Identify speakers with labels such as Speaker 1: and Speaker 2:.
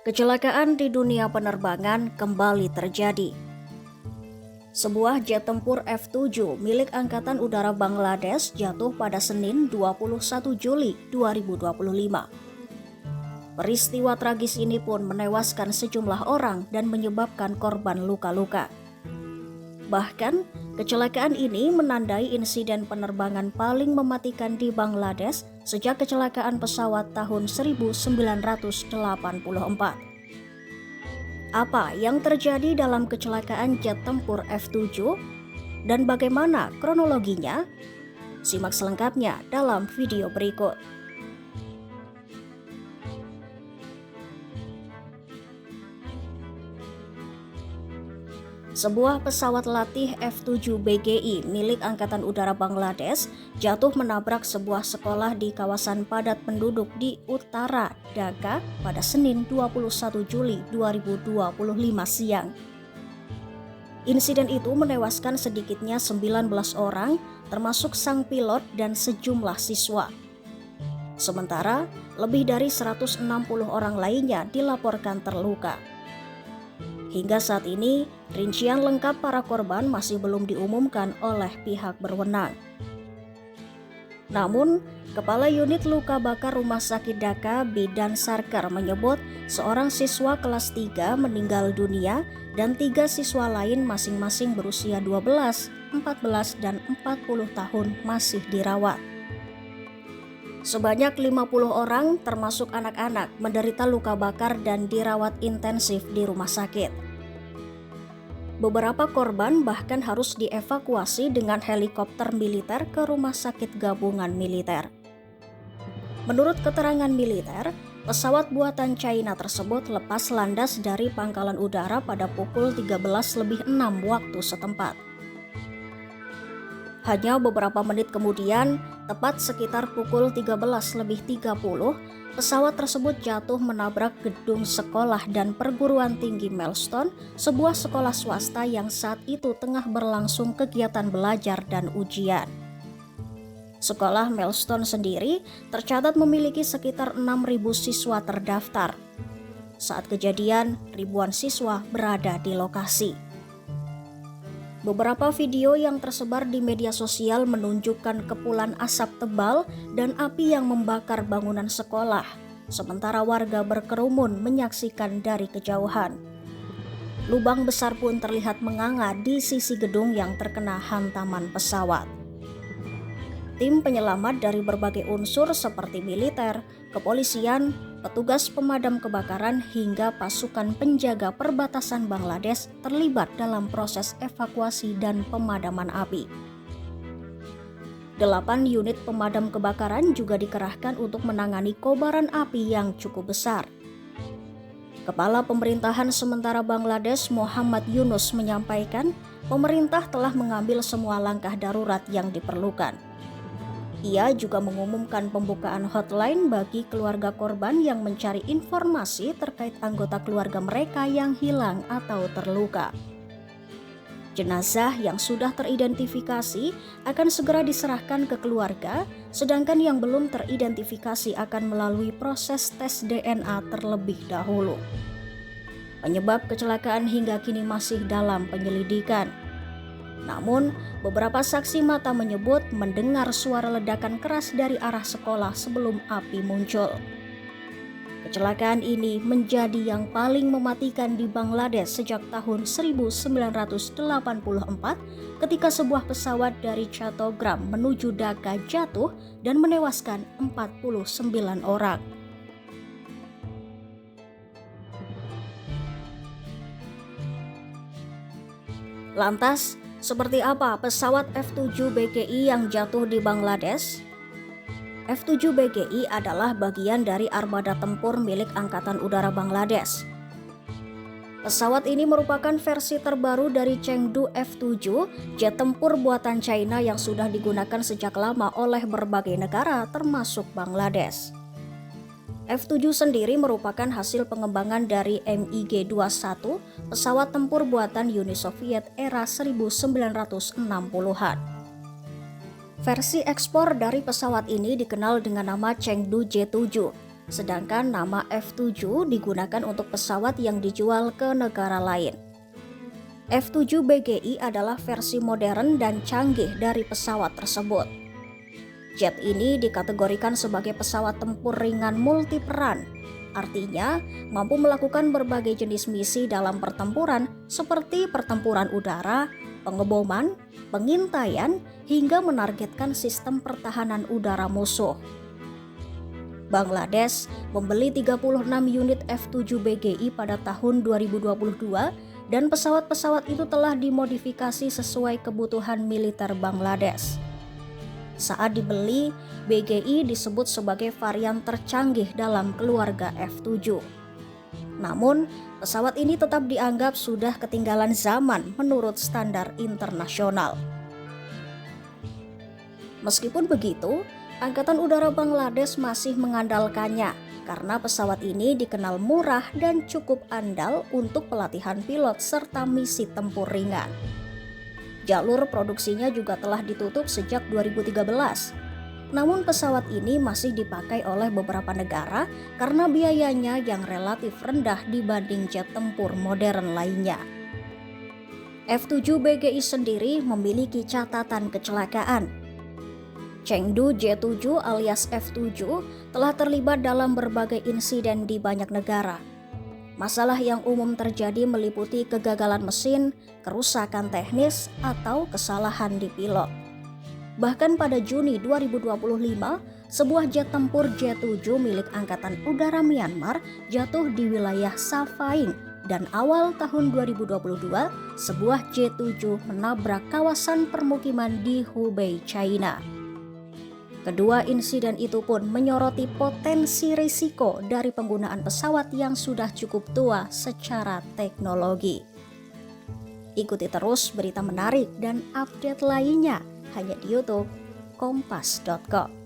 Speaker 1: Kecelakaan di dunia penerbangan kembali terjadi. Sebuah jet tempur F-7 milik Angkatan Udara Bangladesh jatuh pada Senin 21 Juli 2025. Peristiwa tragis ini pun menewaskan sejumlah orang dan menyebabkan korban luka-luka. Bahkan, kecelakaan ini menandai insiden penerbangan paling mematikan di Bangladesh sejak kecelakaan pesawat tahun 1984. Apa yang terjadi dalam kecelakaan jet tempur F-7 dan bagaimana kronologinya? Simak selengkapnya dalam video berikut. Sebuah pesawat latih F-7 BGI milik Angkatan Udara Bangladesh jatuh menabrak sebuah sekolah di kawasan padat penduduk di utara Dhaka pada Senin 21 Juli 2025 siang. Insiden itu menewaskan sedikitnya 19 orang, termasuk sang pilot dan sejumlah siswa. Sementara, lebih dari 160 orang lainnya dilaporkan terluka. Hingga saat ini, rincian lengkap para korban masih belum diumumkan oleh pihak berwenang. Namun, Kepala Unit Luka Bakar Rumah Sakit Dhaka Bidan Sarkar menyebut seorang siswa kelas 3 meninggal dunia dan 3 siswa lain masing-masing berusia 12, 14, dan 40 tahun masih dirawat. Sebanyak 50 orang termasuk anak-anak menderita luka bakar dan dirawat intensif di rumah sakit. Beberapa korban bahkan harus dievakuasi dengan helikopter militer ke rumah sakit gabungan militer. Menurut keterangan militer, pesawat buatan China tersebut lepas landas dari pangkalan udara pada pukul 13.06 waktu setempat. Hanya beberapa menit kemudian, tepat sekitar pukul 13.30, pesawat tersebut jatuh menabrak gedung sekolah dan perguruan tinggi Milestone, sebuah sekolah swasta yang saat itu tengah berlangsung kegiatan belajar dan ujian. Sekolah Milestone sendiri tercatat memiliki sekitar 6.000 siswa terdaftar. Saat kejadian, ribuan siswa berada di lokasi. Beberapa video yang tersebar di media sosial menunjukkan kepulan asap tebal dan api yang membakar bangunan sekolah, sementara warga berkerumun menyaksikan dari kejauhan. Lubang besar pun terlihat menganga di sisi gedung yang terkena hantaman pesawat. Tim penyelamat dari berbagai unsur seperti militer, kepolisian, petugas pemadam kebakaran hingga pasukan penjaga perbatasan Bangladesh terlibat dalam proses evakuasi dan pemadaman api. 8 unit pemadam kebakaran juga dikerahkan untuk menangani kobaran api yang cukup besar. Kepala Pemerintahan Sementara Bangladesh Muhammad Yunus menyampaikan pemerintah telah mengambil semua langkah darurat yang diperlukan. Ia juga mengumumkan pembukaan hotline bagi keluarga korban yang mencari informasi terkait anggota keluarga mereka yang hilang atau terluka. Jenazah yang sudah teridentifikasi akan segera diserahkan ke keluarga, sedangkan yang belum teridentifikasi akan melalui proses tes DNA terlebih dahulu. Penyebab kecelakaan hingga kini masih dalam penyelidikan. Namun, beberapa saksi mata menyebut mendengar suara ledakan keras dari arah sekolah sebelum api muncul. Kecelakaan ini menjadi yang paling mematikan di Bangladesh sejak tahun 1984 ketika sebuah pesawat dari Chattogram menuju Dhaka jatuh dan menewaskan 49 orang. Lantas, seperti apa pesawat F-7 BGI yang jatuh di Bangladesh? F-7 BGI adalah bagian dari armada tempur milik Angkatan Udara Bangladesh. Pesawat ini merupakan versi terbaru dari Chengdu F-7, jet tempur buatan China yang sudah digunakan sejak lama oleh berbagai negara termasuk Bangladesh. F-7 sendiri merupakan hasil pengembangan dari MiG-21, pesawat tempur buatan Uni Soviet era 1960-an. Versi ekspor dari pesawat ini dikenal dengan nama Chengdu J-7. sedangkan nama F7 digunakan untuk pesawat yang dijual ke negara lain. F7 BGI adalah versi modern dan canggih dari pesawat tersebut. Jet ini dikategorikan sebagai pesawat tempur ringan multiperan, artinya mampu melakukan berbagai jenis misi dalam pertempuran seperti pertempuran udara, pengeboman, pengintaian, hingga menargetkan sistem pertahanan udara musuh. Bangladesh membeli 36 unit F7 BGI pada tahun 2022 dan pesawat-pesawat itu telah dimodifikasi sesuai kebutuhan militer Bangladesh. Saat dibeli, BGI disebut sebagai varian tercanggih dalam keluarga F7. Namun, pesawat ini tetap dianggap sudah ketinggalan zaman menurut standar internasional. Meskipun begitu, Angkatan Udara Bangladesh masih mengandalkannya karena pesawat ini dikenal murah dan cukup andal untuk pelatihan pilot serta misi tempur ringan. Jalur produksinya juga telah ditutup sejak 2013. Namun pesawat ini masih dipakai oleh beberapa negara karena biayanya yang relatif rendah dibanding jet tempur modern lainnya. F7 BGI sendiri memiliki catatan kecelakaan. Chengdu J7 alias F7 telah terlibat dalam berbagai insiden di banyak negara. Masalah yang umum terjadi meliputi kegagalan mesin, kerusakan teknis, atau kesalahan di pilot. Bahkan pada Juni 2025, sebuah jet tempur J7 milik Angkatan Udara Myanmar jatuh di wilayah Safaing, dan awal tahun 2022, sebuah J7 menabrak kawasan permukiman di Hubei, China. Kedua insiden itu pun menyoroti potensi risiko dari penggunaan pesawat yang sudah cukup tua secara teknologi. Ikuti terus berita menarik dan update lainnya hanya di YouTube Kompas.com.